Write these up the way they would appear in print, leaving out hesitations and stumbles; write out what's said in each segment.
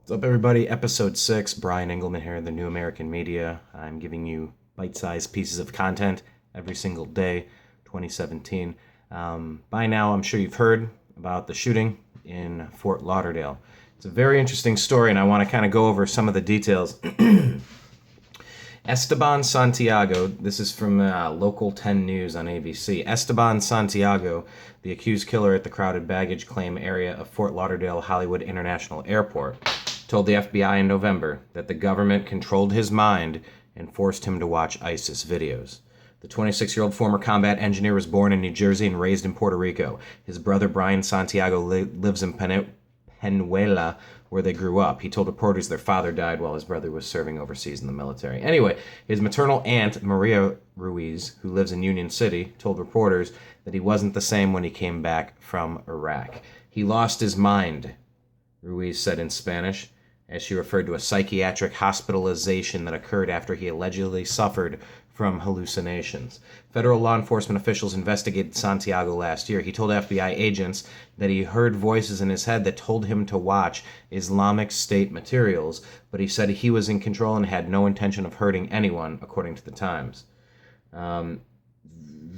What's up, everybody? Episode 6, Brian Engelman here, The New American Media. I'm giving you bite-sized pieces of content every single day, 2017. By now, I'm sure you've heard about the shooting in Fort Lauderdale. It's a very interesting story, and I want to kind of go over some of the details. Esteban Santiago, this is from Local 10 News on ABC. Esteban Santiago, the accused killer at the crowded baggage claim area of Fort Lauderdale Hollywood International Airport, told the FBI in November that the government controlled his mind and forced him to watch ISIS videos. The 26-year-old former combat engineer was born in New Jersey and raised in Puerto Rico. His brother Brian Santiago lives in Penuela, where they grew up. He told reporters their father died while his brother was serving overseas in the military. Anyway, his maternal aunt, Maria Ruiz, who lives in Union City, told reporters that he wasn't the same when he came back from Iraq. He lost his mind, Ruiz said in Spanish, as she referred to a psychiatric hospitalization that occurred after he allegedly suffered from hallucinations. Federal law enforcement officials investigated Santiago last year. He told FBI agents that he heard voices in his head that told him to watch Islamic State materials, but he said he was in control and had no intention of hurting anyone, according to the Times.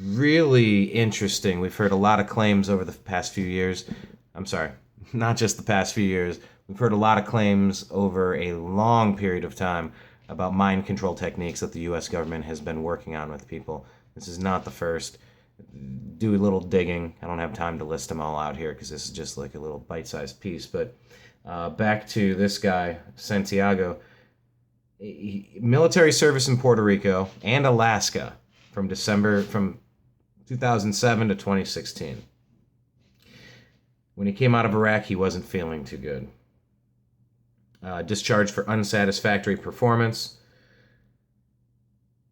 Really interesting. We've heard a lot of claims over the past few years. I'm sorry, not just the past few years. We've heard a lot of claims over a long period of time about mind control techniques that the U.S. government has been working on with people. This is not the first. Do a little digging. I don't have time to list them all out here because this is just like a little bite-sized piece. But back to this guy, Santiago. Military service in Puerto Rico and Alaska from 2007 to 2016. When he came out of Iraq, he wasn't feeling too good. Discharged for unsatisfactory performance.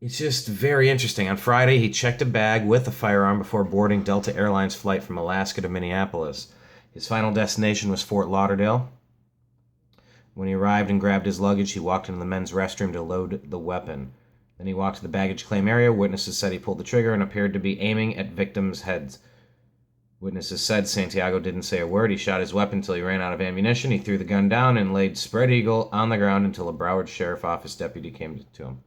It's just very interesting. On Friday, he checked a bag with a firearm before boarding Delta Airlines flight from Alaska to Minneapolis. His final destination was Fort Lauderdale. When he arrived and grabbed his luggage, he walked into the men's restroom to load the weapon. Then he walked to the baggage claim area. Witnesses said he pulled the trigger and appeared to be aiming at victims' heads. Witnesses said Santiago didn't say a word. He shot his weapon until he ran out of ammunition. He threw the gun down and laid spread eagle on the ground until a Broward Sheriff Office deputy came to him.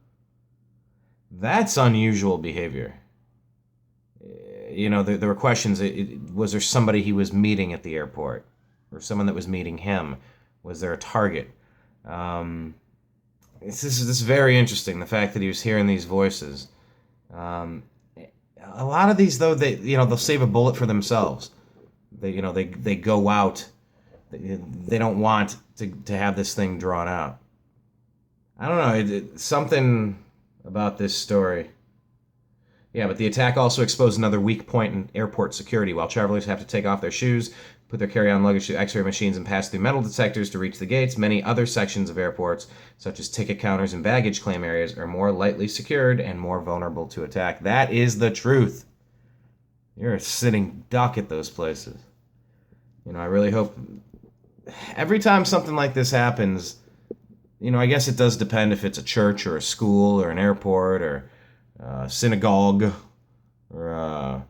That's unusual behavior. You know, there were questions. Was there somebody he was meeting at the airport? Or someone that was meeting him? Was there a target? This is very interesting, the fact that he was hearing these voices. A lot of these, though, they'll save a bullet for themselves. They go out. They don't want to have this thing drawn out. I don't know. Something about this story. Yeah, but the attack also exposed another weak point in airport security. While travelers have to take off their shoes, put their carry-on luggage through x-ray machines, and pass through metal detectors to reach the gates, many other sections of airports, such as ticket counters and baggage claim areas, are more lightly secured and more vulnerable to attack. That is the truth. You're a sitting duck at those places. I really hope every time something like this happens, I guess it does depend if it's a church or a school or an airport or a synagogue or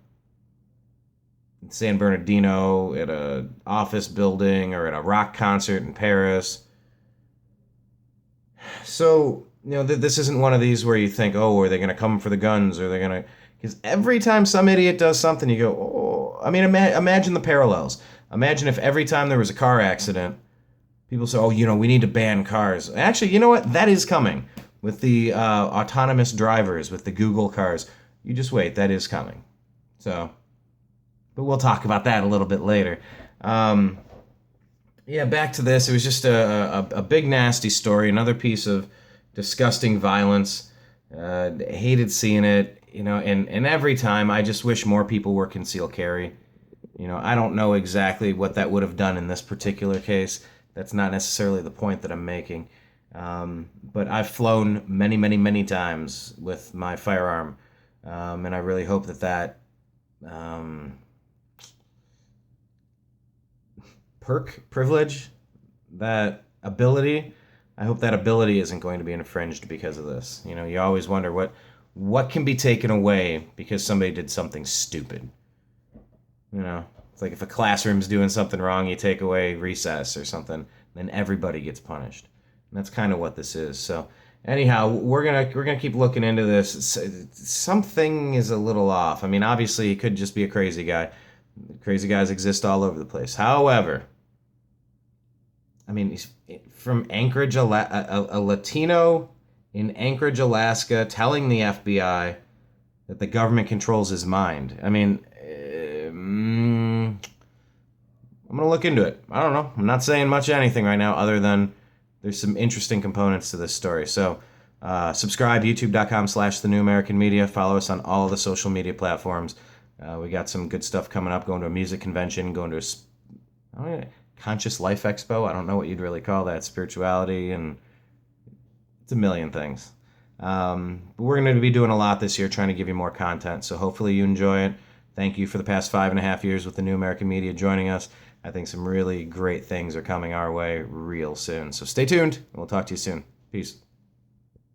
San Bernardino, at a office building, or at a rock concert in Paris. So, this isn't one of these where you think, oh, are they going to come for the guns? Or are they going to... Because every time some idiot does something, you go, oh... I mean, imagine the parallels. Imagine if every time there was a car accident, people say, oh, we need to ban cars. Actually, you know what? That is coming. With the autonomous drivers, with the Google cars. You just wait. That is coming. So... But we'll talk about that a little bit later. Back to this. It was just a big, nasty story. Another piece of disgusting violence. Hated seeing it. And every time, I just wish more people were concealed carry. I don't know exactly what that would have done in this particular case. That's not necessarily the point that I'm making. But I've flown many, many, many times with my firearm. And I really hope that privilege, that ability, I hope that ability isn't going to be infringed because of this. You always wonder what can be taken away because somebody did something stupid. It's like if a classroom's doing something wrong, you take away recess or something. then everybody gets punished. And that's kind of what this is. So anyhow, we're gonna keep looking into this. Something is a little off. I mean, obviously, he could just be a crazy guy. Crazy guys exist all over the place. However, I mean, he's from Anchorage, a Latino in Anchorage, Alaska, telling the FBI that the government controls his mind. I mean, I'm gonna look into it. I don't know. I'm not saying much of anything right now, other than there's some interesting components to this story. So subscribe, youtube.com/TheNewAmericanMedia. Follow us on all of the social media platforms. We got some good stuff coming up, going to a music convention, going to a Conscious Life Expo. I don't know what you'd really call that. Spirituality, and it's a million things. But we're going to be doing a lot this year, trying to give you more content. So hopefully you enjoy it. Thank you for the past 5.5 years with the New American Media joining us. I think some really great things are coming our way real soon. So stay tuned, and we'll talk to you soon. Peace.